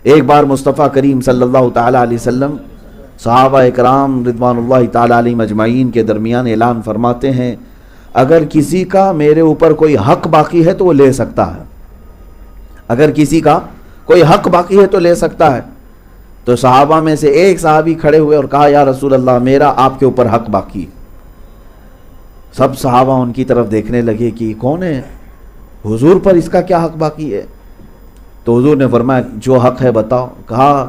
ایک بار مصطفیٰ کریم صلی اللہ تعالیٰ علیہ وسلم صحابہ اکرام رضوان اللہ تعالیٰ علیہم اجمعین کے درمیان اعلان فرماتے ہیں اگر کسی کا میرے اوپر کوئی حق باقی ہے تو وہ لے سکتا ہے، اگر کسی کا کوئی حق باقی ہے تو لے سکتا ہے۔ تو صحابہ میں سے ایک صحابی کھڑے ہوئے اور کہا یا رسول اللہ میرا آپ کے اوپر حق باقی ہے۔ سب صحابہ ان کی طرف دیکھنے لگے کہ کون ہے، حضور پر اس کا کیا حق باقی ہے؟ تو حضور نے فرمایا جو حق ہے بتاؤ۔ کہا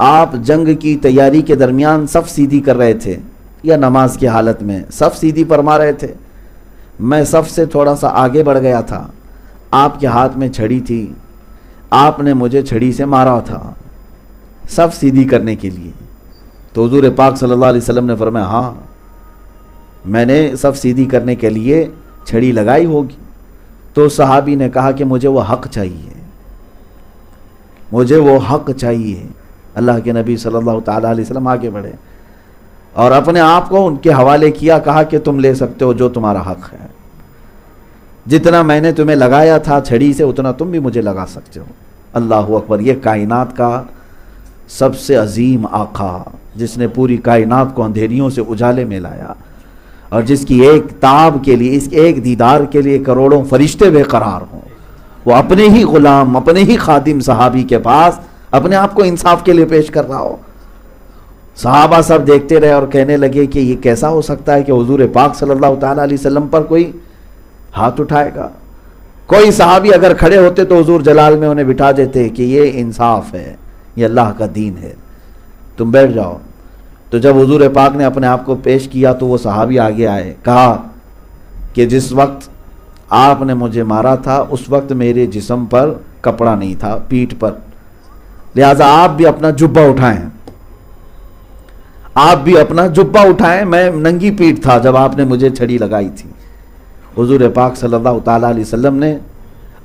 آپ جنگ کی تیاری کے درمیان صف سیدھی کر رہے تھے یا نماز کی حالت میں صف سیدھی فرما رہے تھے، میں صف سے تھوڑا سا آگے بڑھ گیا تھا، آپ کے ہاتھ میں چھڑی تھی، آپ نے مجھے چھڑی سے مارا تھا صف سیدھی کرنے کے لیے۔ تو حضور پاک صلی اللہ علیہ وسلم نے فرمایا ہاں میں نے صف سیدھی کرنے کے لیے چھڑی لگائی ہوگی۔ تو صحابی نے کہا کہ مجھے وہ حق چاہیے، مجھے وہ حق چاہیے۔ اللہ کے نبی صلی اللہ تعالیٰ علیہ وسلم آگے بڑھے اور اپنے آپ کو ان کے حوالے کیا، کہا کہ تم لے سکتے ہو جو تمہارا حق ہے، جتنا میں نے تمہیں لگایا تھا چھڑی سے اتنا تم بھی مجھے لگا سکتے ہو۔ اللہ اکبر، یہ کائنات کا سب سے عظیم آقا جس نے پوری کائنات کو اندھیریوں سے اجالے میں لایا اور جس کی ایک تاب کے لیے، اس ایک دیدار کے لیے کروڑوں فرشتے بے قرار ہوں، وہ اپنے ہی غلام، اپنے ہی خادم صحابی کے پاس اپنے آپ کو انصاف کے لیے پیش کر رہا ہو۔ صحابہ سب دیکھتے رہے اور کہنے لگے کہ یہ کیسا ہو سکتا ہے کہ حضور پاک صلی اللہ تعالیٰ علیہ وسلم پر کوئی ہاتھ اٹھائے گا۔ کوئی صحابی اگر کھڑے ہوتے تو حضور جلال میں انہیں بٹھا دیتے کہ یہ انصاف ہے، یہ اللہ کا دین ہے، تم بیٹھ جاؤ۔ تو جب حضور پاک نے اپنے آپ کو پیش کیا تو وہ صحابی آگے آئے، کہا کہ جس وقت آپ نے مجھے مارا تھا اس وقت میرے جسم پر کپڑا نہیں تھا، پیٹھ پر، لہٰذا آپ بھی اپنا جبہ اٹھائیں، آپ بھی اپنا جبہ اٹھائیں، میں ننگی پیٹھ تھا جب آپ نے مجھے چھڑی لگائی تھی۔ حضور پاک صلی اللہ تعالیٰ علیہ وسلم نے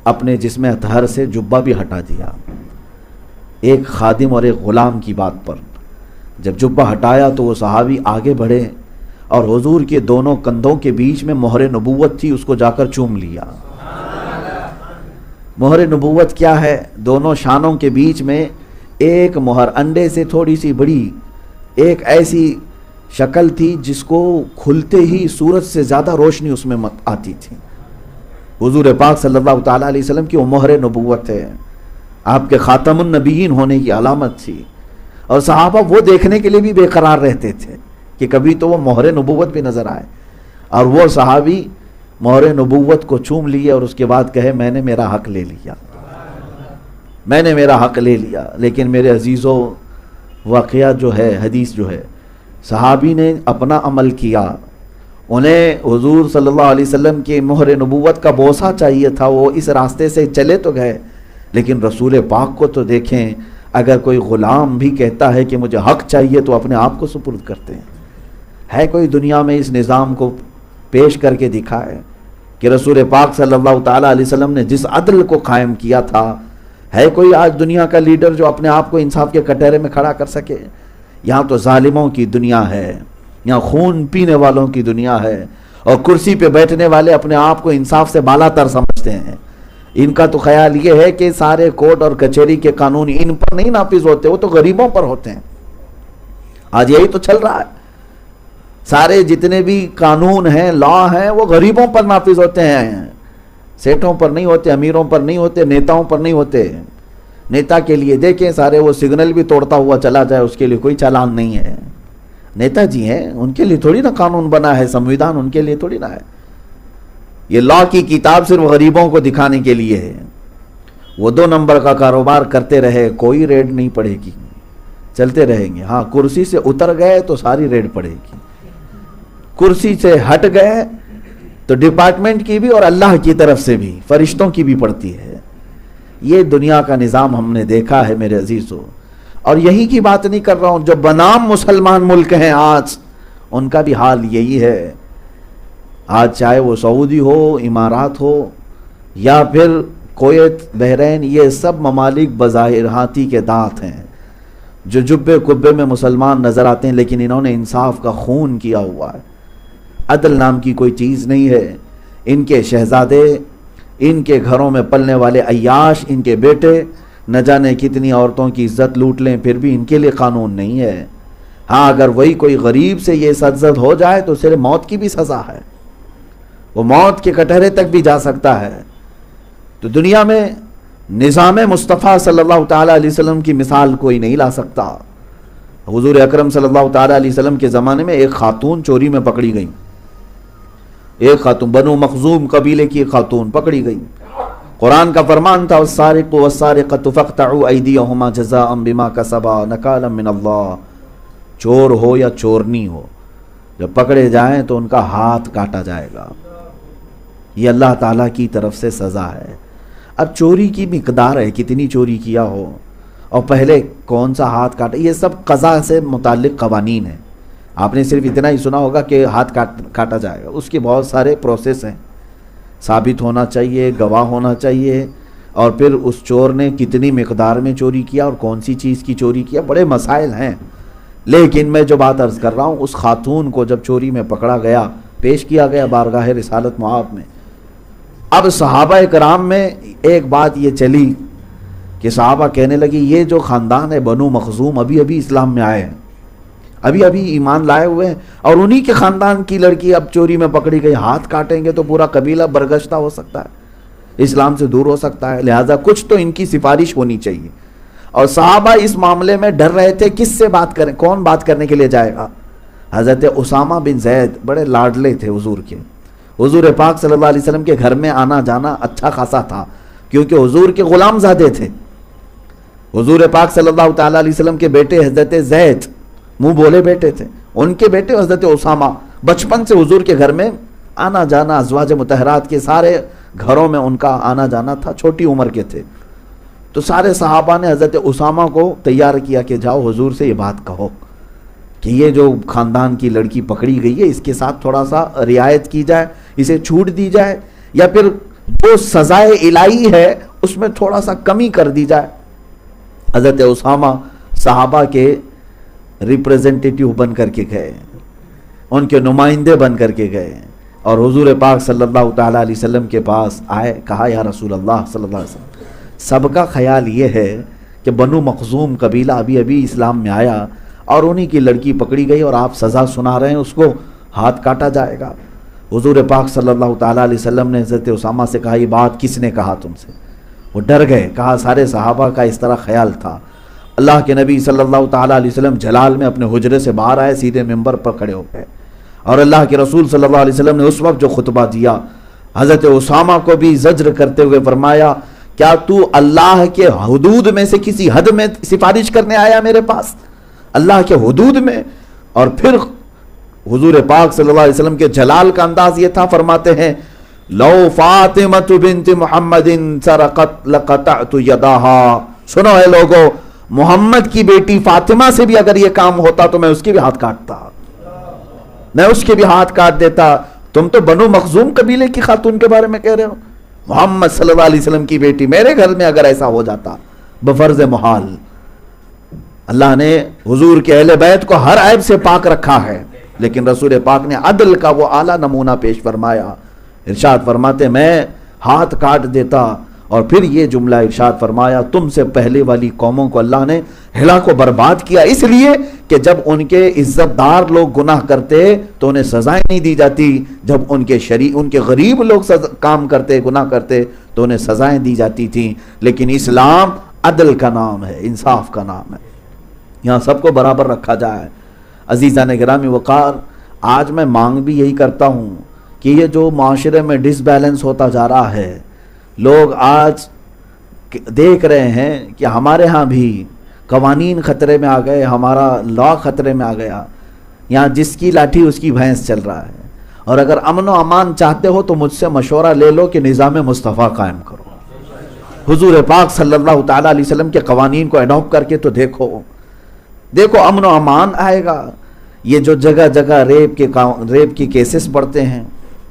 اپنے جسم اطہر سے جبہ بھی ہٹا دیا، ایک خادم اور ایک غلام کی بات پر۔ جب جبہ ہٹایا تو وہ صحابی آگے بڑھے اور حضور کے دونوں کندھوں کے بیچ میں مہر نبوت تھی، اس کو جا کر چوم لیا۔ مہر نبوت کیا ہے؟ دونوں شانوں کے بیچ میں ایک مہر، انڈے سے تھوڑی سی بڑی ایک ایسی شکل تھی جس کو کھلتے ہی سورج سے زیادہ روشنی اس میں آتی تھی۔ حضور پاک صلی اللہ تعالیٰ علیہ وسلم کی وہ مہر نبوت ہے، آپ کے خاتم النبیین ہونے کی علامت تھی، اور صحابہ وہ دیکھنے کے لیے بھی بے قرار رہتے تھے کہ کبھی تو وہ مہر نبوت بھی نظر آئے، اور وہ صحابی مہر نبوت کو چوم لیے اور اس کے بعد کہے میں نے میرا حق لے لیا، میں نے میرا حق لے لیا۔ لیکن میرے عزیزو، واقعہ جو ہے، حدیث جو ہے، صحابی نے اپنا عمل کیا، انہیں حضور صلی اللہ علیہ وسلم کی مہر نبوت کا بوسہ چاہیے تھا، وہ اس راستے سے چلے تو گئے، لیکن رسول پاک کو تو دیکھیں، اگر کوئی غلام بھی کہتا ہے کہ مجھے حق چاہیے تو اپنے آپ کو سپرد کرتے ہیں۔ ہے کوئی دنیا میں اس نظام کو پیش کر کے دکھائے کہ رسول پاک صلی اللہ تعالیٰ علیہ وسلم نے جس عدل کو قائم کیا تھا، ہے کوئی آج دنیا کا لیڈر جو اپنے آپ کو انصاف کے کٹہرے میں کھڑا کر سکے؟ یہاں تو ظالموں کی دنیا ہے، یہاں خون پینے والوں کی دنیا ہے، اور کرسی پہ بیٹھنے والے اپنے آپ کو انصاف سے بالا تر سمجھتے ہیں۔ ان کا تو خیال یہ ہے کہ سارے کورٹ اور کچہری کے قانون ان پر نہیں نافذ ہوتے، وہ تو غریبوں پر ہوتے ہیں۔ آج یہی تو چل رہا ہے، سارے جتنے بھی قانون ہیں، لا ہیں، وہ غریبوں پر نافذ ہوتے ہیں، سیٹھوں پر نہیں ہوتے، امیروں پر نہیں ہوتے، نیتاؤں پر نہیں ہوتے۔ نیتا کے لیے دیکھیں سارے وہ سگنل بھی توڑتا ہوا چلا جائے، اس کے لیے کوئی چالان نہیں ہے۔ نیتا جی ہیں، ان کے لیے تھوڑی نا قانون بنا ہے، سمویدھان ان کے لیے تھوڑی نا ہے۔ یہ لا کی کتاب صرف غریبوں کو دکھانے کے لیے ہے۔ وہ 2 نمبر کا کاروبار کرتے رہے، کوئی ریڈ نہیں پڑے گی، چلتے رہیں گے۔ ہاں کرسی سے اتر گئے تو ساری ریڈ پڑے گی، کرسی سے ہٹ گئے تو ڈپارٹمنٹ کی بھی اور اللہ کی طرف سے بھی، فرشتوں کی بھی پڑتی ہے۔ یہ دنیا کا نظام ہم نے دیکھا ہے میرے عزیزو، اور یہی کی بات نہیں کر رہا ہوں، جو بنام مسلمان ملک ہیں آج ان کا بھی حال یہی ہے۔ آج چاہے وہ سعودی ہو، امارات ہو، یا پھر کویت، بحرین، یہ سب ممالک بظاہر ہاتھی کے دانت ہیں، جو جبے کبے میں مسلمان نظر آتے ہیں، لیکن انہوں نے انصاف کا خون کیا ہوا ہے۔ عدل نام کی کوئی چیز نہیں ہے۔ ان کے شہزادے، ان کے گھروں میں پلنے والے عیاش، ان کے بیٹے نہ جانے کتنی عورتوں کی عزت لوٹ لیں، پھر بھی ان کے لیے قانون نہیں ہے۔ ہاں اگر وہی کوئی غریب سے یہ سرزد ہو جائے تو صرف موت کی بھی سزا ہے، وہ موت کے کٹہرے تک بھی جا سکتا ہے۔ تو دنیا میں نظام مصطفیٰ صلی اللہ تعالیٰ علیہ وسلم کی مثال کوئی نہیں لا سکتا۔ حضور اکرم صلی اللہ تعالیٰ علیہ وسلم کے زمانے میں ایک خاتون چوری میں پکڑی گئی، ایک خاتون، بنو مخزوم قبیلے کی ایک خاتون پکڑی گئی۔ قرآن کا فرمان تھا والسارق والسارقۃ فاقطعوا ایدیہما جزاء بما کسبا نکالا من اللہ، چور ہو یا چورنی ہو، جب پکڑے جائیں تو ان کا ہاتھ کاٹا جائے گا، یہ اللہ تعالیٰ کی طرف سے سزا ہے۔ اب چوری کی مقدار ہے، کتنی چوری کیا ہو اور پہلے کون سا ہاتھ کاٹا، یہ سب قضا سے متعلق قوانین ہیں۔ آپ نے صرف اتنا ہی سنا ہوگا کہ ہاتھ کاٹا جائے گا، اس کے بہت سارے پروسیس ہیں، ثابت ہونا چاہیے، گواہ ہونا چاہیے، اور پھر اس چور نے کتنی مقدار میں چوری کیا اور کون سی چیز کی چوری کیا، بڑے مسائل ہیں۔ لیکن میں جو بات عرض کر رہا ہوں، اس خاتون کو جب چوری میں پکڑا گیا، پیش کیا گیا بارگاہ رسالت معاب میں، اب صحابہ کرام میں ایک بات یہ چلی کہ صحابہ کہنے لگی یہ جو خاندان ہے بنو مخزوم ابھی ابھی اسلام میں آئے ہیں، ابھی ابھی ایمان لائے ہوئے ہیں، اور انہی کے خاندان کی لڑکی اب چوری میں پکڑی گئی، ہاتھ کاٹیں گے تو پورا قبیلہ برگشتہ ہو سکتا ہے، اسلام سے دور ہو سکتا ہے، لہٰذا کچھ تو ان کی سفارش ہونی چاہیے۔ اور صحابہ اس معاملے میں ڈر رہے تھے کس سے بات کریں، کون بات کرنے کے لیے جائے گا۔ حضرت اسامہ بن زید بڑے لاڈلے تھے حضور کے، حضور پاک صلی اللہ علیہ وسلم کے گھر میں آنا جانا اچھا خاصا تھا، کیونکہ حضور کے غلام زادے تھے۔ حضور پاک صلی اللہ تعالیٰ علیہ وسلم کے بیٹے حضرت زید منہ بولے بیٹے تھے، ان کے بیٹے حضرت اسامہ بچپن سے حضور کے گھر میں آنا جانا، ازواج مطہرات کے سارے گھروں میں ان کا آنا جانا تھا، چھوٹی عمر کے تھے۔ تو سارے صحابہ نے حضرت اسامہ کو تیار کیا کہ جاؤ حضور سے یہ بات کہو کہ یہ جو خاندان کی لڑکی پکڑی گئی ہے اس کے ساتھ تھوڑا سا رعایت کی جائے، اسے چھوٹ دی جائے، یا پھر جو سزائے الہی ہے اس میں تھوڑا سا کمی کر دی جائے۔ حضرت اسامہ صحابہ کے ریپریزنٹیٹیو بن کر کے گئے، ان کے نمائندے بن کر کے گئے، اور حضور پاک صلی اللہ تعالیٰ علیہ وسلم کے پاس آئے، کہا یا رسول اللہ صلی اللہ علیہ وسلم، سب کا خیال یہ ہے کہ بنو مخزوم قبیلہ ابھی ابھی اسلام میں آیا اور انہی کی لڑکی پکڑی گئی اور آپ سزا سنا رہے ہیں، اس کو ہاتھ کاٹا جائے گا۔ حضور پاک صلی اللہ تعالیٰ علیہ وسلم نے حضرت اسامہ سے کہا یہ بات کس نے کہا تم سے؟ وہ ڈر گئے، کہا سارے صحابہ کا اس طرح خیال تھا۔ اللہ کے نبی صلی اللہ تعالیٰ علیہ وسلم جلال میں اپنے حجرے سے باہر آئے، سیدھے ممبر پر کھڑے ہو گئے، اور اللہ کے رسول صلی اللہ علیہ وسلم نے اس وقت جو خطبہ دیا، حضرت اسامہ کو بھی زجر کرتے ہوئے فرمایا کیا تو اللہ کے حدود میں سے کسی حد میں سفارش کرنے آیا میرے پاس، اللہ کے حدود میں؟ اور پھر حضور پاک صلی اللہ علیہ وسلم کے جلال کا انداز یہ تھا، فرماتے ہیں لو فاطمہ بنت محمد سرقت لقطعت یداہا، سنو اے لوگو، محمد کی بیٹی فاطمہ سے بھی اگر یہ کام ہوتا تو میں اس کے بھی ہاتھ کاٹتا، میں اس کے بھی ہاتھ کاٹ دیتا۔ تم تو بنو مخزوم قبیلے کی خاتون کے بارے میں کہہ رہے ہو، محمد صلی اللہ علیہ وسلم کی بیٹی میرے گھر میں اگر ایسا ہو جاتا بفرض محال۔ اللہ نے حضور کے اہل بیت کو ہر عیب سے پاک رکھا ہے، لیکن رسول پاک نے عدل کا وہ اعلیٰ نمونہ پیش فرمایا، ارشاد فرماتے میں ہاتھ کاٹ دیتا، اور پھر یہ جملہ ارشاد فرمایا تم سے پہلے والی قوموں کو اللہ نے ہلاک و برباد کیا، اس لیے کہ جب ان کے عزت دار لوگ گناہ کرتے تو انہیں سزائیں نہیں دی جاتی، جب ان کے غریب لوگ کام کرتے، گناہ کرتے تو انہیں سزائیں دی جاتی تھیں۔ لیکن اسلام عدل کا نام ہے، انصاف کا نام ہے، یہاں سب کو برابر رکھا جائے۔ عزیزان گرامی وقار، آج میں مانگ بھی یہی کرتا ہوں کہ یہ جو معاشرے میں ڈس بیلنس ہوتا جا رہا ہے، لوگ آج دیکھ رہے ہیں کہ ہمارے ہاں بھی قوانین خطرے میں آ گئے، ہمارا لا خطرے میں آ گیا، یہاں جس کی لاٹھی اس کی بھینس چل رہا ہے، اور اگر امن و امان چاہتے ہو تو مجھ سے مشورہ لے لو کہ نظام مصطفیٰ قائم کرو، حضور پاک صلی اللہ تعالیٰ علیہ وسلم کے قوانین کو اڈاپٹ کر کے تو دیکھو امن و امان آئے گا۔ یہ جو جگہ جگہ ریپ کے کیسز بڑھتے ہیں،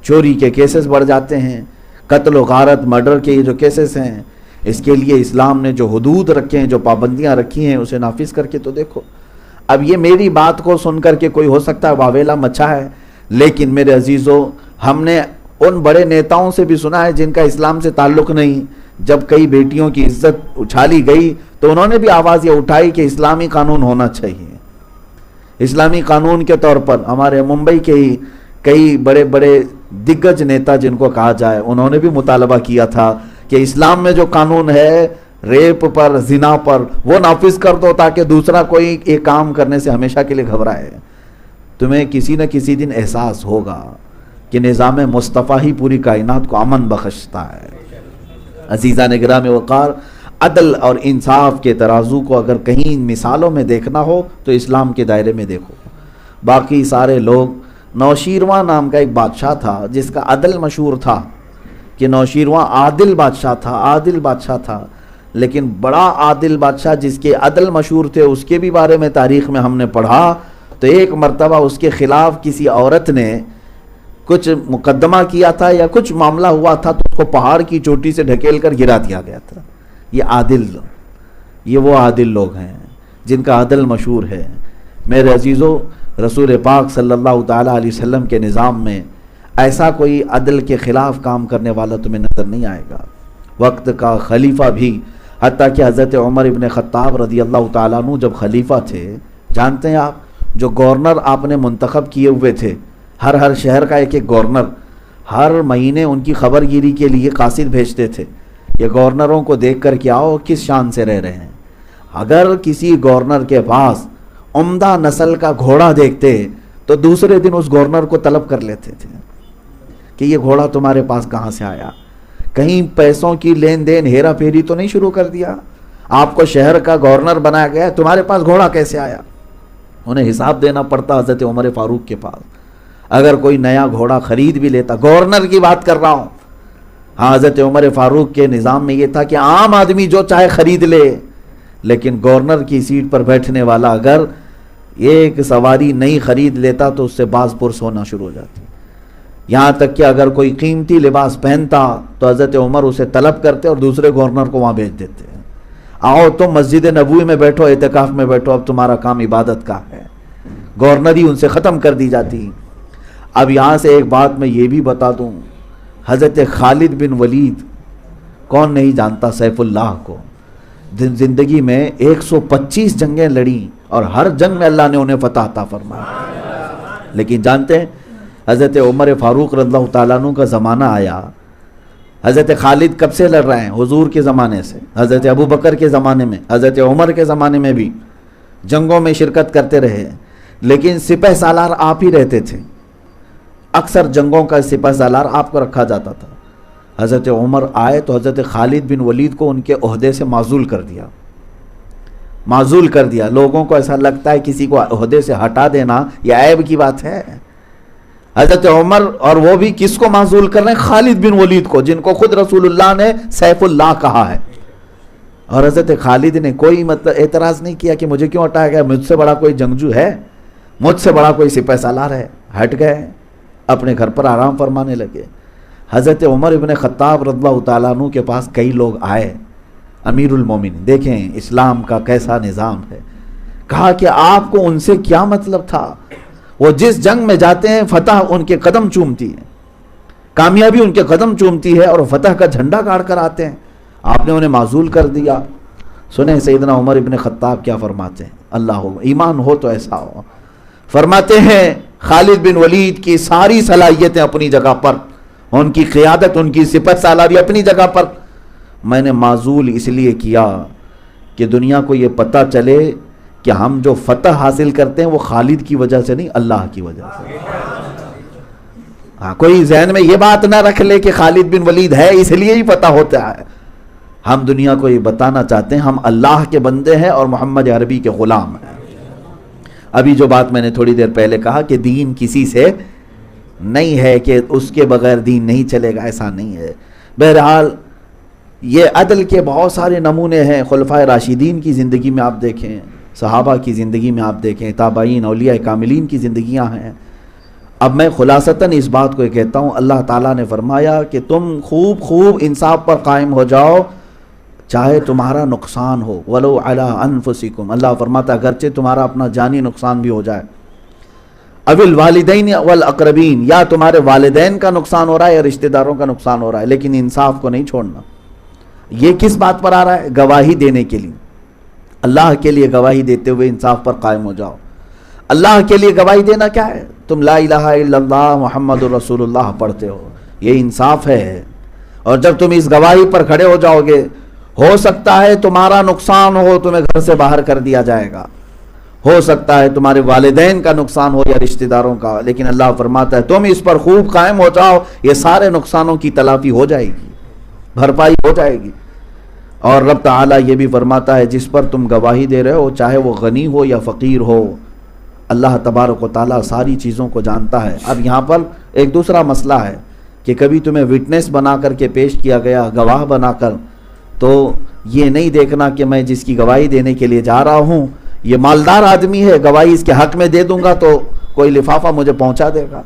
چوری کے کیسز بڑھ جاتے ہیں، قتل و غارت مرڈر کے یہ جو کیسز ہیں، اس کے لیے اسلام نے جو حدود رکھے ہیں، جو پابندیاں رکھی ہیں، اسے نافذ کر کے تو دیکھو۔ اب یہ میری بات کو سن کر کے کوئی ہو سکتا ہے واویلا مچا ہے، لیکن میرے عزیزو، ہم نے ان بڑے نیتاؤں سے بھی سنا ہے جن کا اسلام سے تعلق نہیں، جب کئی بیٹیوں کی عزت اچھالی گئی تو انہوں نے بھی آواز یہ اٹھائی کہ اسلامی قانون ہونا چاہیے. اسلامی قانون کے طور پر ہمارے ممبئی کے ہی کئی بڑے بڑے دگج نیتا جن کو کہا جائے, انہوں نے بھی مطالبہ کیا تھا کہ اسلام میں جو قانون ہے ریپ پر, زنا پر, وہ نافذ کر دو تاکہ دوسرا کوئی ایک کام کرنے سے ہمیشہ کے لیے گھبرائے. تمہیں کسی نہ کسی دن احساس ہوگا کہ نظام مصطفیٰ ہی پوری کائنات کو امن بخشتا ہے. عزیزان گرامی وقار, عدل اور انصاف کے ترازو کو اگر کہیں مثالوں میں دیکھنا ہو تو اسلام کے دائرے میں دیکھو. باقی سارے لوگ, نوشیرواں نام کا ایک بادشاہ تھا جس کا عدل مشہور تھا کہ نوشیرواں عادل بادشاہ تھا, عادل بادشاہ تھا, لیکن بڑا عادل بادشاہ جس کے عدل مشہور تھے اس کے بھی بارے میں تاریخ میں ہم نے پڑھا تو ایک مرتبہ اس کے خلاف کسی عورت نے کچھ مقدمہ کیا تھا یا کچھ معاملہ ہوا تھا تو اس کو پہاڑ کی چوٹی سے ڈھکیل کر گرا دیا گیا تھا. یہ وہ عادل لوگ ہیں جن کا عدل مشہور ہے. میرے عزیزو, رسول پاک صلی اللہ تعالیٰ علیہ وسلم کے نظام میں ایسا کوئی عدل کے خلاف کام کرنے والا تمہیں نظر نہیں آئے گا. وقت کا خلیفہ بھی, حتیٰ کہ حضرت عمر ابن خطاب رضی اللہ تعالیٰ عنہ جب خلیفہ تھے, جانتے ہیں آپ, جو گورنر آپ نے منتخب کیے ہوئے تھے, ہر شہر کا ایک ایک گورنر, ہر مہینے ان کی خبر گیری کے لیے قاصد بھیجتے تھے. یہ گورنروں کو دیکھ کر کیا ہو کس شان سے رہ رہے ہیں. اگر کسی گورنر کے پاس عمدہ نسل کا گھوڑا دیکھتے تو دوسرے دن اس گورنر کو طلب کر لیتے تھے کہ یہ گھوڑا تمہارے پاس کہاں سے آیا, کہیں پیسوں کی لین دین ہیرا پھیری تو نہیں شروع کر دیا, آپ کو شہر کا گورنر بنایا گیا, تمہارے پاس گھوڑا کیسے آیا. انہیں حساب دینا پڑتا حضرت عمر فاروق کے پاس. اگر کوئی نیا گھوڑا خرید بھی لیتا, گورنر کی بات کر رہا ہوں, ہاں حضرت عمر فاروق کے نظام میں یہ تھا کہ عام آدمی جو چاہے خرید لے, لیکن گورنر کی سیٹ پر بیٹھنے والا اگر ایک سواری نہیں خرید لیتا تو اس سے باز پرس ہونا شروع ہو جاتی. یہاں تک کہ اگر کوئی قیمتی لباس پہنتا تو حضرت عمر اسے طلب کرتے اور دوسرے گورنر کو وہاں بھیج دیتے. آؤ تم مسجد نبوی میں بیٹھو, اعتکاف میں بیٹھو, اب تمہارا کام عبادت کا ہے. گورنری ان سے ختم کر دی جاتی. اب یہاں سے ایک بات میں یہ بھی بتا دوں, حضرت خالد بن ولید, کون نہیں جانتا سیف اللہ کو, زندگی میں 125 جنگیں لڑیں اور ہر جنگ میں اللہ نے انہیں فتح عطا فرمایا. لیکن جانتے ہیں حضرت عمر فاروق رضی اللہ تعالیٰ عنہ کا زمانہ آیا, حضرت خالد کب سے لڑ رہے ہیں, حضور کے زمانے سے, حضرت ابو بکر کے زمانے میں, حضرت عمر کے زمانے میں بھی جنگوں میں شرکت کرتے رہے, لیکن سپہ سالار آپ ہی رہتے تھے. اکثر جنگوں کا سپہ سالار آپ کو رکھا جاتا تھا. حضرت عمر آئے تو حضرت خالد بن ولید کو ان کے عہدے سے معزول کر دیا, معزول کر دیا. لوگوں کو ایسا لگتا ہے کسی کو عہدے سے ہٹا دینا یہ عیب کی بات ہے. حضرت عمر, اور وہ بھی کس کو معزول کر رہے ہیں, خالد بن ولید کو, جن کو خود رسول اللہ نے سیف اللہ کہا ہے. اور حضرت خالد نے کوئی اعتراض نہیں کیا کہ مجھے کیوں ہٹایا گیا, مجھ سے بڑا کوئی جنگجو ہے, مجھ سے بڑا کوئی سپہ سالار ہے. ہٹ گئے, اپنے گھر پر آرام فرمانے لگے. حضرت عمر ابن خطاب رضی اللہ تعالیٰ عنہ کے پاس کئی لوگ آئے, امیر المومنین, دیکھیں اسلام کا کیسا نظام ہے. کہا کہ آپ کو ان سے کیا مطلب تھا, وہ جس جنگ میں جاتے ہیں فتح ان کے قدم چومتی ہے, کامیابی ان کے قدم چومتی ہے اور فتح کا جھنڈا گاڑ کر آتے ہیں, آپ نے انہیں معزول کر دیا. سنیں سیدنا عمر ابن خطاب کیا فرماتے ہیں, اللہ ایمان ہو تو ایسا ہو. فرماتے ہیں خالد بن ولید کی ساری صلاحیتیں اپنی جگہ پر, ان کی قیادت, ان کی سپہ سالاری اپنی جگہ پر, میں نے معزول اس لیے کیا کہ دنیا کو یہ پتہ چلے کہ ہم جو فتح حاصل کرتے ہیں وہ خالد کی وجہ سے نہیں, اللہ کی وجہ سے. ہاں, کوئی ذہن میں یہ بات نہ رکھ لے کہ خالد بن ولید ہے اس لیے ہی فتح ہوتا ہے. ہم دنیا کو یہ بتانا چاہتے ہیں ہم اللہ کے بندے ہیں اور محمد عربی کے غلام ہیں. ابھی جو بات میں نے تھوڑی دیر پہلے کہا کہ دین کسی سے نہیں ہے کہ اس کے بغیر دین نہیں چلے گا, ایسا نہیں ہے. بہرحال یہ عدل کے بہت سارے نمونے ہیں. خلفائے راشدین کی زندگی میں آپ دیکھیں, صحابہ کی زندگی میں آپ دیکھیں, تابعین, اولیاء کاملین کی زندگیاں ہیں. اب میں خلاصتاً اس بات کو کہتا ہوں, اللہ تعالیٰ نے فرمایا کہ تم خوب انصاف پر قائم ہو جاؤ چاہے تمہارا نقصان ہو, وَلَوْ عَلَىٰ أَنفُسِكُمْ, اللہ فرماتا اگرچہ تمہارا اپنا جانی نقصان بھی ہو جائے. اَوِ الْوَالِدَيْنِ وَالْأَقْرَبِينَ, یا تمہارے والدین کا نقصان ہو رہا ہے یا رشتہ داروں کا نقصان ہو رہا ہے, لیکن انصاف کو نہیں چھوڑنا. یہ کس بات پر آ رہا ہے؟ گواہی دینے کے لیے، اللہ کے لیے گواہی دیتے ہوئے انصاف پر قائم ہو جاؤ۔ اللہ کے لیے گواہی دینا کیا ہے؟ تم لا الہ الا اللہ محمد الرسول اللہ پڑھتے ہو، یہ انصاف ہے۔ اور جب تم اس گواہی پر کھڑے ہو جاؤ گے، ہو سکتا ہے تمہارا نقصان ہو، تمہیں گھر سے باہر کر دیا جائے گا، ہو سکتا ہے تمہارے والدین کا نقصان ہو یا رشتہ داروں کا، لیکن اللہ فرماتا ہے تم اس پر خوب قائم ہو جاؤ، یہ سارے نقصانوں کی تلافی ہو جائے گی، بھرپائی ہو جائے گی۔ اور رب تعالیٰ یہ بھی فرماتا ہے جس پر تم گواہی دے رہے ہو، چاہے وہ غنی ہو یا فقیر ہو، اللہ تبارک و تعالیٰ ساری چیزوں کو جانتا ہے۔ اب یہاں پر ایک دوسرا مسئلہ ہے کہ کبھی تمہیں وٹنس بنا کر کے پیش کیا گیا، گواہ بنا کر، تو یہ نہیں دیکھنا کہ میں جس کی گواہی دینے کے لیے جا رہا ہوں یہ مالدار آدمی ہے، گواہی اس کے حق میں دے دوں گا تو کوئی لفافہ مجھے پہنچا دے گا،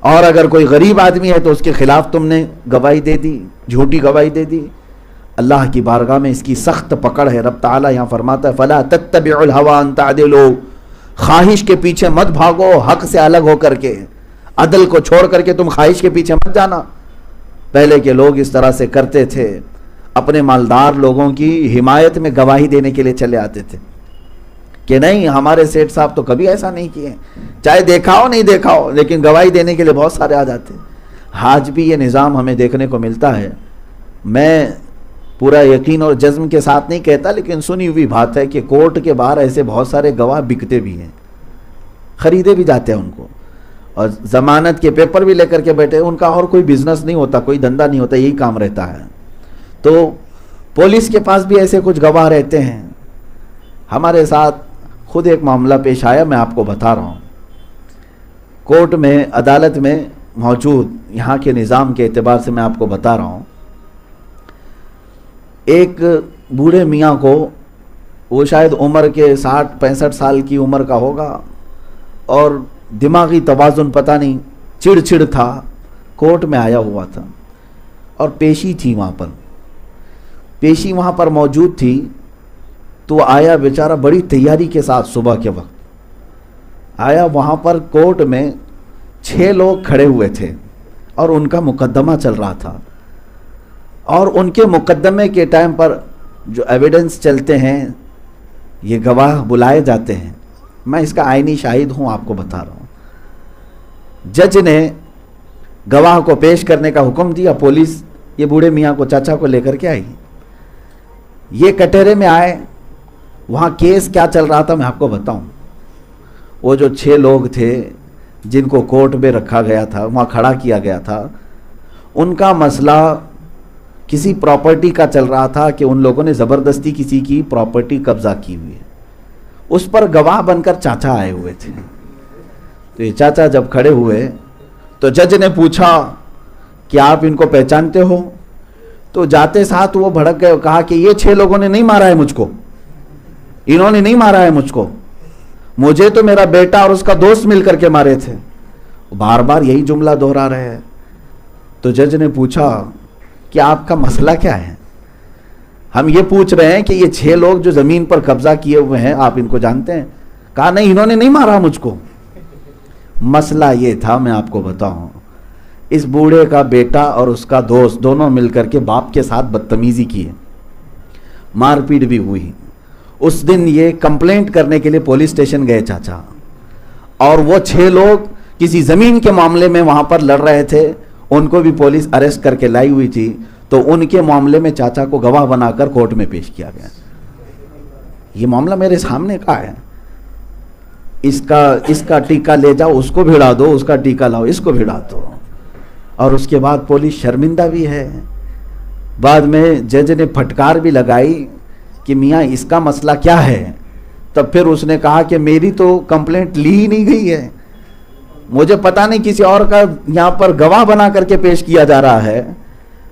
اور اگر کوئی غریب آدمی ہے تو اس کے خلاف تم نے گواہی دے دی، جھوٹی گواہی دے دی۔ اللہ کی بارگاہ میں اس کی سخت پکڑ ہے۔ رب تعالیٰ یہاں فرماتا ہے فَلَا تَتَّبِعُوا الْهَوَىٰ أَن تَعْدِلُوا، خواہش کے پیچھے مت بھاگو، حق سے الگ ہو کر کے، عدل کو چھوڑ کر کے تم خواہش کے پیچھے مت جانا۔ پہلے کے لوگ اس طرح سے کرتے تھے، اپنے مالدار لوگوں کی حمایت میں گواہی دینے کے لیے چلے آتے تھے کہ نہیں ہمارے سیٹھ صاحب تو کبھی ایسا نہیں کیے، چاہے دیکھا ہو نہیں دیکھا ہو، لیکن گواہی دینے کے لیے بہت سارے آ جاتے۔ آج بھی یہ نظام ہمیں دیکھنے کو ملتا ہے۔ میں پورا یقین اور جزم کے ساتھ نہیں کہتا، لیکن سنی ہوئی بات ہے کہ کورٹ کے باہر ایسے بہت سارے گواہ بکتے بھی ہیں، خریدے بھی جاتے ہیں ان کو، اور ضمانت کے پیپر بھی لے کر کے بیٹھے، ان کا اور کوئی بزنس نہیں ہوتا، کوئی دھندا نہیں ہوتا، یہی کام رہتا ہے۔ تو پولیس کے پاس بھی ایسے کچھ گواہ رہتے ہیں۔ ہمارے ساتھ خود ایک معاملہ پیش آیا، میں آپ کو بتا رہا ہوں۔ کورٹ میں، عدالت میں موجود یہاں کے نظام کے اعتبار سے میں آپ کو بتا رہا ہوں، ایک بوڑھے میاں کو، وہ شاید عمر کے 60-65 سال کی عمر کا ہوگا، اور دماغی توازن پتہ نہیں، چڑ تھا، کورٹ میں آیا ہوا تھا، اور پیشی تھی وہاں پر، پیشی وہاں پر موجود تھی، تو وہ آیا بیچارہ بڑی تیاری کے ساتھ، صبح کے وقت آیا۔ وہاں پر کورٹ میں 6 لوگ کھڑے ہوئے تھے اور ان کا مقدمہ چل رہا تھا، اور ان کے مقدمے کے ٹائم پر جو ایویڈنس چلتے ہیں، یہ گواہ بلائے جاتے ہیں۔ میں اس کا عینی شاہد ہوں، آپ کو بتا رہا ہوں۔ جج نے گواہ کو پیش کرنے کا حکم دیا، پولیس یہ بوڑھے میاں کو، چاچا کو لے کر کے آئی۔ یہ کٹہرے میں آئے، وہاں کیس کیا چل رہا تھا میں آپ کو بتاؤں۔ وہ جو 6 لوگ تھے جن کو کورٹ میں رکھا گیا تھا، وہاں کھڑا کیا گیا تھا، ان کا مسئلہ کسی پراپرٹی کا چل رہا تھا کہ ان لوگوں نے زبردستی کسی کی پراپرٹی قبضہ کی ہوئی ہے، اس پر گواہ بن کر چاچا آئے ہوئے تھے۔ تو یہ چاچا جب کھڑے ہوئے تو جج نے پوچھا کہ آپ ان کو پہچانتے ہو؟ تو جاتے ساتھ وہ بھڑک گئے، کہا کہ یہ 6 لوگوں نے نہیں مارا ہے مجھ کو، انہوں نے نہیں مارا ہے مجھ کو، مجھے تو میرا بیٹا اور اس کا دوست مل کر کے مارے تھے۔ بار بار یہی جملہ دہرا رہے ہیں۔ تو جج نے پوچھا کہ آپ کا مسئلہ کیا ہے؟ ہم یہ پوچھ رہے ہیں کہ یہ 6 لوگ جو زمین پر قبضہ کیے ہوئے ہیں، آپ ان کو جانتے ہیں؟ کہا نہیں، انہوں نے نہیں مارا مجھ کو۔ مسئلہ یہ تھا، میں آپ کو بتاؤں، اس بوڑھے کا بیٹا اور اس کا دوست دونوں مل کر کے باپ کے ساتھ بدتمیزی کی ہے، مار پیٹ بھی ہوئی۔ اس دن یہ کمپلینٹ کرنے کے لیے پولیس اسٹیشن گئے چاچا، اور وہ 6 لوگ کسی زمین کے معاملے میں وہاں پر لڑ رہے تھے، ان کو بھی پولیس اریسٹ کر کے لائی ہوئی تھی، تو ان کے معاملے میں چاچا کو گواہ بنا کر کورٹ میں پیش کیا گیا۔ یہ معاملہ میرے سامنے کا ہے، اس کا ٹیکہ لے جاؤ، اس کو بھیڑا دو، اس کا ٹیکہ لاؤ، اس کو بھیڑا دو، اور اس کے بعد پولیس شرمندہ بھی ہے۔ بعد میں جج نے پھٹکار بھی لگائی کہ میاں اس کا مسئلہ کیا ہے؟ تب پھر اس نے کہا کہ میری تو کمپلینٹ لی ہی نہیں گئی ہے، مجھے پتا نہیں کسی اور کا یہاں پر گواہ بنا کر کے پیش کیا جا رہا ہے،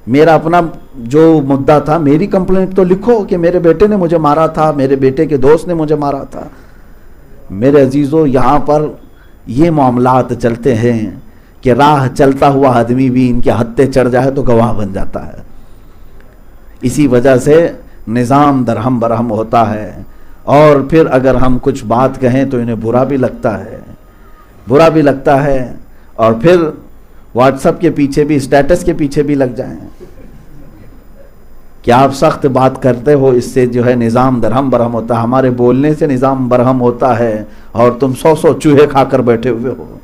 میرا اپنا جو مدعا تھا، میری کمپلینٹ تو لکھو کہ میرے بیٹے نے مجھے مارا تھا، میرے بیٹے کے دوست نے مجھے مارا تھا۔ میرے عزیزو، یہاں پر یہ معاملات چلتے ہیں کہ راہ چلتا ہوا آدمی بھی ان کے ہتھے چڑھ جائے تو گواہ بن جاتا ہے۔ اسی وجہ سے نظام درہم برہم ہوتا ہے، اور پھر اگر ہم کچھ بات کہیں تو انہیں برا بھی لگتا ہے، اور پھر واٹس ایپ کے پیچھے بھی، اسٹیٹس کے پیچھے بھی لگ جائیں۔ کہ آپ سخت بات کرتے ہو، اس سے جو ہے نظام درہم برہم ہوتا ہے، ہمارے بولنے سے نظام برہم ہوتا ہے، اور تم 100 چوہے کھا کر بیٹھے ہوئے ہو.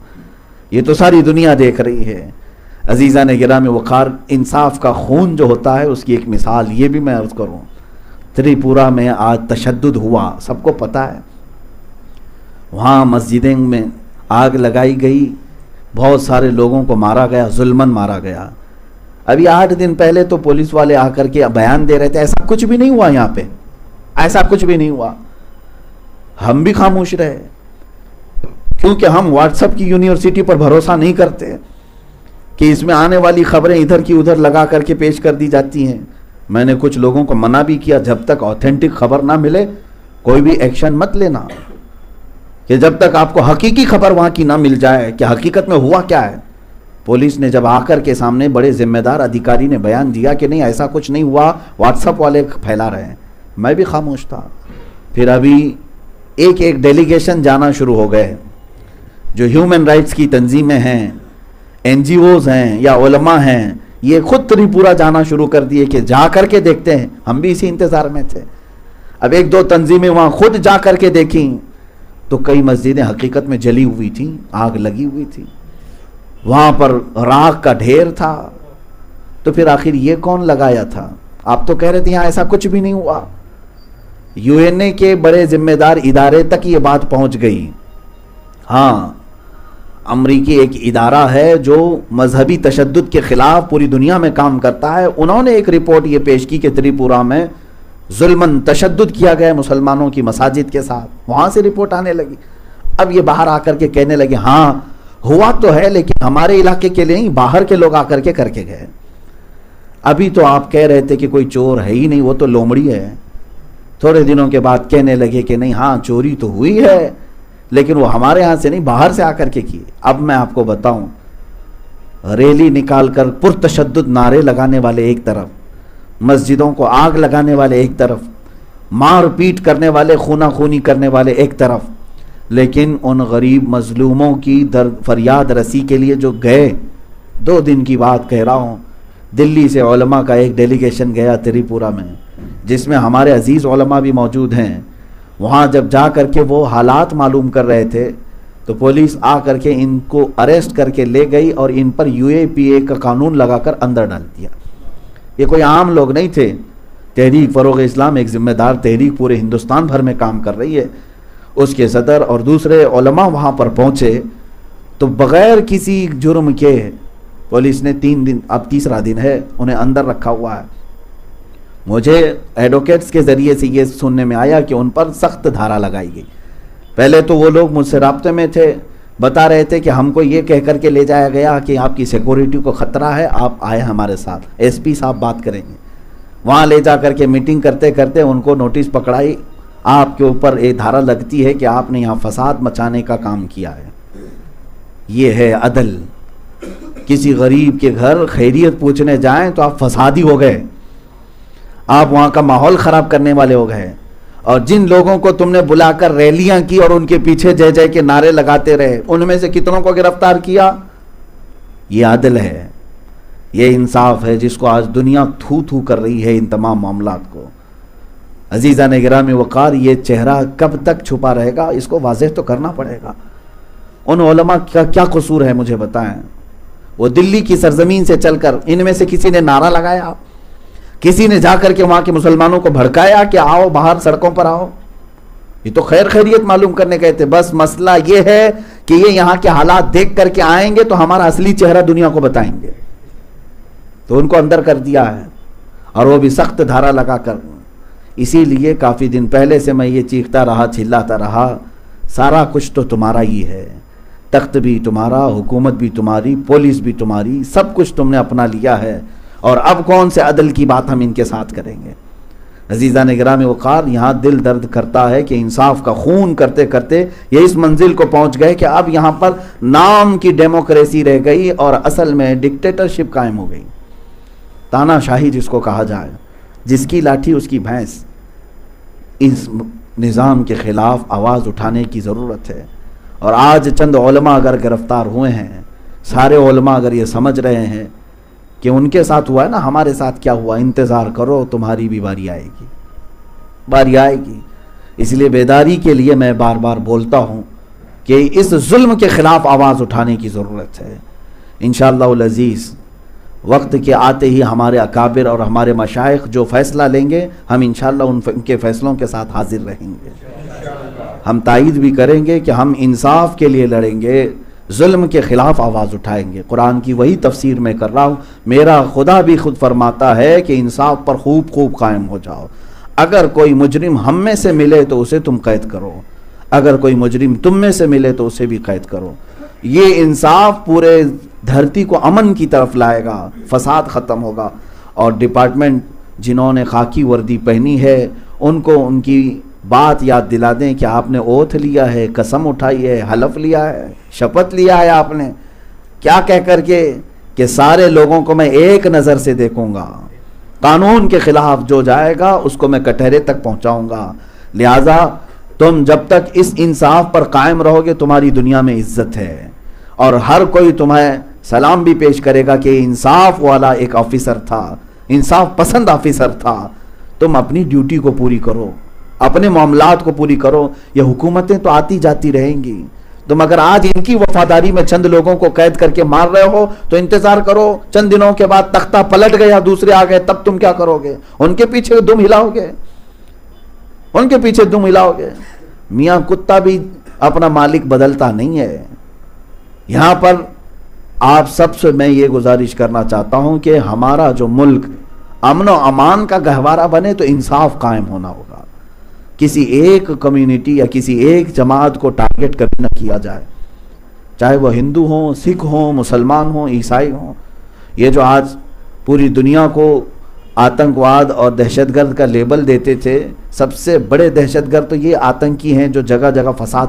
یہ تو ساری دنیا دیکھ رہی ہے. عزیزان گرامی وقار، انصاف کا خون جو ہوتا ہے اس کی ایک مثال یہ بھی میں عرض کروں. تریپورہ میں آج تشدد ہوا، سب کو پتہ ہے. وہاں مسجدیں میں آگ لگائی گئی، بہت سارے لوگوں کو مارا گیا، ظلماً مارا گیا. ابھی 8 دن پہلے تو پولیس والے آ کر کے بیان دے رہے تھے ایسا کچھ بھی نہیں ہوا، یہاں پہ ایسا کچھ بھی نہیں ہوا. ہم بھی خاموش رہے، کیونکہ ہم واٹس ایپ کی یونیورسٹی پر بھروسہ نہیں کرتے کہ اس میں آنے والی خبریں ادھر کی ادھر لگا کر کے پیش کر دی جاتی ہیں. میں نے کچھ لوگوں کو منع بھی کیا، جب تک آتھینٹک خبر نہ ملے کوئی بھی ایکشن مت لینا، کہ جب تک آپ کو حقیقی خبر وہاں کی نہ مل جائے کہ حقیقت میں ہوا کیا ہے. پولیس نے جب آ کر کے سامنے بڑے ذمہ دار ادھیکاری نے بیان دیا کہ نہیں ایسا کچھ نہیں ہوا، واٹس ایپ والے پھیلا رہے ہیں، میں بھی خاموش تھا. پھر ابھی ایک ڈیلیگیشن جانا شروع ہو گئے، جو ہیومن رائٹس کی تنظیمیں ہیں، این جی اوز ہیں یا علماء ہیں، یہ خود تریپورہ جانا شروع کر دیے کہ جا کر کے دیکھتے ہیں. ہم بھی اسی انتظار میں تھے. اب 1-2 تنظیمیں وہاں خود جا کر کے دیکھیں تو کئی مسجدیں حقیقت میں جلی ہوئی تھیں، آگ لگی ہوئی تھی، وہاں پر راکھ کا ڈھیر تھا. تو پھر آخر یہ کون لگایا تھا؟ آپ تو کہہ رہے تھے یہاں ایسا کچھ بھی نہیں ہوا. یو این اے کے بڑے ذمہ دار ادارے تک یہ بات پہنچ گئی. ہاں، امریکی ایک ادارہ ہے جو مذہبی تشدد کے خلاف پوری دنیا میں کام کرتا ہے، انہوں نے ایک رپورٹ یہ پیش کی کہ تریپورہ میں ظلماً تشدد کیا گیا مسلمانوں کی مساجد کے ساتھ. وہاں سے رپورٹ آنے لگی. اب یہ باہر آ کر کے کہنے لگے ہاں ہوا تو ہے، لیکن ہمارے علاقے کے لیے نہیں، باہر کے لوگ آ کر کے گئے. ابھی تو آپ کہہ رہے تھے کہ کوئی چور ہے ہی نہیں، وہ تو لومڑی ہے. تھوڑے دنوں کے بعد کہنے لگے کہ نہیں ہاں چوری تو ہوئی ہے، لیکن وہ ہمارے ہاں سے نہیں، باہر سے آ کر کے کی. اب میں آپ کو بتاؤں، ریلی نکال کر پرتشدد نعرے لگانے والے ایک طرف، مسجدوں کو آگ لگانے والے ایک طرف، مار پیٹ کرنے والے، خونہ خونی کرنے والے ایک طرف، لیکن ان غریب مظلوموں کی درد فریاد رسی کے لیے جو گئے. 2 دن کی بات کہہ رہا ہوں، دلی سے علماء کا ایک ڈیلیگیشن گیا تریپورہ میں، جس میں ہمارے عزیز علماء بھی موجود ہیں. وہاں جب جا کر کے وہ حالات معلوم کر رہے تھے تو پولیس آ کر کے ان کو اریسٹ کر کے لے گئی اور ان پر UAPA کا قانون لگا کر اندر ڈال دیا. یہ کوئی عام لوگ نہیں تھے. تحریک فروغ اسلام ایک ذمہ دار تحریک پورے ہندوستان بھر میں کام کر رہی ہے. اس کے صدر اور دوسرے علماء وہاں پر پہنچے تو بغیر کسی جرم کے پولیس نے 3 دن، اب تیسرا دن ہے، انہیں اندر رکھا ہوا ہے. مجھے ایڈوکیٹس کے ذریعے سے یہ سننے میں آیا کہ ان پر سخت دھارا لگائی گئی. پہلے تو وہ لوگ مجھ سے رابطے میں تھے، بتا رہے تھے کہ ہم کو یہ کہہ کر کے لے جایا گیا کہ آپ کی سیکورٹی کو خطرہ ہے، آپ آئے ہمارے ساتھ، SP صاحب بات کریں گے. وہاں لے جا کر کے میٹنگ کرتے کرتے ان کو نوٹس پکڑائی، آپ کے اوپر ایک دھارا لگتی ہے کہ آپ نے یہاں فساد مچانے کا کام کیا ہے. یہ ہے عدل. کسی غریب کے گھر خیریت پوچھنے جائیں تو آپ فسادی ہو گئے، آپ وہاں کا ماحول خراب کرنے والے ہو گئے. اور جن لوگوں کو تم نے بلا کر ریلیاں کی اور ان کے پیچھے جے جے کے نعرے لگاتے رہے، ان میں سے کتنوں کو گرفتار کیا؟ یہ عدل ہے، یہ انصاف ہے، جس کو آج دنیا تھو تھو کر رہی ہے ان تمام معاملات کو. عزیزان گرامی وقار، یہ چہرہ کب تک چھپا رہے گا؟ اس کو واضح تو کرنا پڑے گا. ان علماء کا کیا قصور ہے مجھے بتائیں؟ وہ دلی کی سرزمین سے چل کر، ان میں سے کسی نے نعرہ لگایا؟ کسی نے جا کر کے وہاں کے مسلمانوں کو بھڑکایا کہ آؤ باہر سڑکوں پر آؤ؟ یہ تو خیر خیریت معلوم کرنے گئے تھے. بس مسئلہ یہ ہے کہ یہ یہاں کے حالات دیکھ کر کے آئیں گے تو ہمارا اصلی چہرہ دنیا کو بتائیں گے. تو ان کو اندر کر دیا ہے، اور وہ بھی سخت دھارا لگا کر. اسی لیے کافی دن پہلے سے میں یہ چیختا رہا، چلاتا رہا، سارا کچھ تو تمہارا ہی ہے، تخت بھی تمہارا، حکومت بھی تمہاری، پولیس بھی تمہاری، سب کچھ تم نے اپنا لیا ہے، اور اب کون سے عدل کی بات ہم ان کے ساتھ کریں گے؟ عزیزان گرامی وقار، یہاں دل درد کرتا ہے کہ انصاف کا خون کرتے کرتے یہ اس منزل کو پہنچ گئے کہ اب یہاں پر نام کی ڈیموکریسی رہ گئی اور اصل میں ڈکٹیٹرشپ قائم ہو گئی. تانا شاہی جس کو کہا جائے، جس کی لاٹھی اس کی بھینس. اس نظام کے خلاف آواز اٹھانے کی ضرورت ہے. اور آج چند علماء اگر گرفتار ہوئے ہیں، سارے علماء اگر یہ سمجھ رہے ہیں کہ ان کے ساتھ ہوا ہے نا، ہمارے ساتھ کیا ہوا، انتظار کرو تمہاری بھی باری آئے گی، باری آئے گی۔ اس لیے بیداری کے لیے میں بار بار بولتا ہوں کہ اس ظلم کے خلاف آواز اٹھانے کی ضرورت ہے۔ انشاءاللہ العزیز وقت کے آتے ہی ہمارے اکابر اور ہمارے مشائخ جو فیصلہ لیں گے، ہم انشاءاللہ ان کے فیصلوں کے ساتھ حاضر رہیں گے۔ ہم تائید بھی کریں گے کہ ہم انصاف کے لیے لڑیں گے، ظلم کے خلاف آواز اٹھائیں گے۔ قرآن کی وہی تفسیر میں کر رہا ہوں، میرا خدا بھی خود فرماتا ہے کہ انصاف پر خوب خوب قائم ہو جاؤ۔ اگر کوئی مجرم ہم میں سے ملے تو اسے تم قید کرو، اگر کوئی مجرم تم میں سے ملے تو اسے بھی قید کرو۔ یہ انصاف پورے دھرتی کو امن کی طرف لائے گا، فساد ختم ہوگا۔ اور ڈپارٹمنٹ جنہوں نے خاکی وردی پہنی ہے ان کو ان کی بات یاد دلا دیں کہ آپ نے اوتھ لیا ہے، قسم اٹھائی ہے، حلف لیا ہے، شپت لیا ہے آپ نے، کیا کہہ کر کے کہ سارے لوگوں کو میں ایک نظر سے دیکھوں گا، قانون کے خلاف جو جائے گا اس کو میں کٹہرے تک پہنچاؤں گا۔ لہٰذا تم جب تک اس انصاف پر قائم رہو گے تمہاری دنیا میں عزت ہے، اور ہر کوئی تمہیں سلام بھی پیش کرے گا کہ انصاف والا ایک آفیسر تھا، انصاف پسند آفیسر تھا۔ تم اپنی ڈیوٹی کو پوری کرو، اپنے معاملات کو پوری کرو۔ یہ حکومتیں تو آتی جاتی رہیں گی، تم اگر آج ان کی وفاداری میں چند لوگوں کو قید کر کے مار رہے ہو تو انتظار کرو، چند دنوں کے بعد تختہ پلٹ گیا، دوسرے آ گئے، تب تم کیا کرو گے؟ ان کے پیچھے دم ہلاؤ گے، ان کے پیچھے دم ہلاؤ گے۔ میاں کتا بھی اپنا مالک بدلتا نہیں ہے۔ یہاں پر آپ سب سے میں یہ گزارش کرنا چاہتا ہوں کہ ہمارا جو ملک امن و امان کا گہوارہ بنے تو انصاف قائم ہونا ہوگا۔ کسی ایک کمیونٹی یا کسی ایک جماعت کو ٹارگٹ کبھی نہ کیا جائے، چاہے وہ ہندو ہوں، سکھ ہوں، مسلمان ہوں، عیسائی ہوں۔ یہ جو آج پوری دنیا کو آتنکواد اور دہشت گرد کا لیبل دیتے تھے، سب سے بڑے دہشت گرد تو یہ آتنکی ہیں جو جگہ جگہ فساد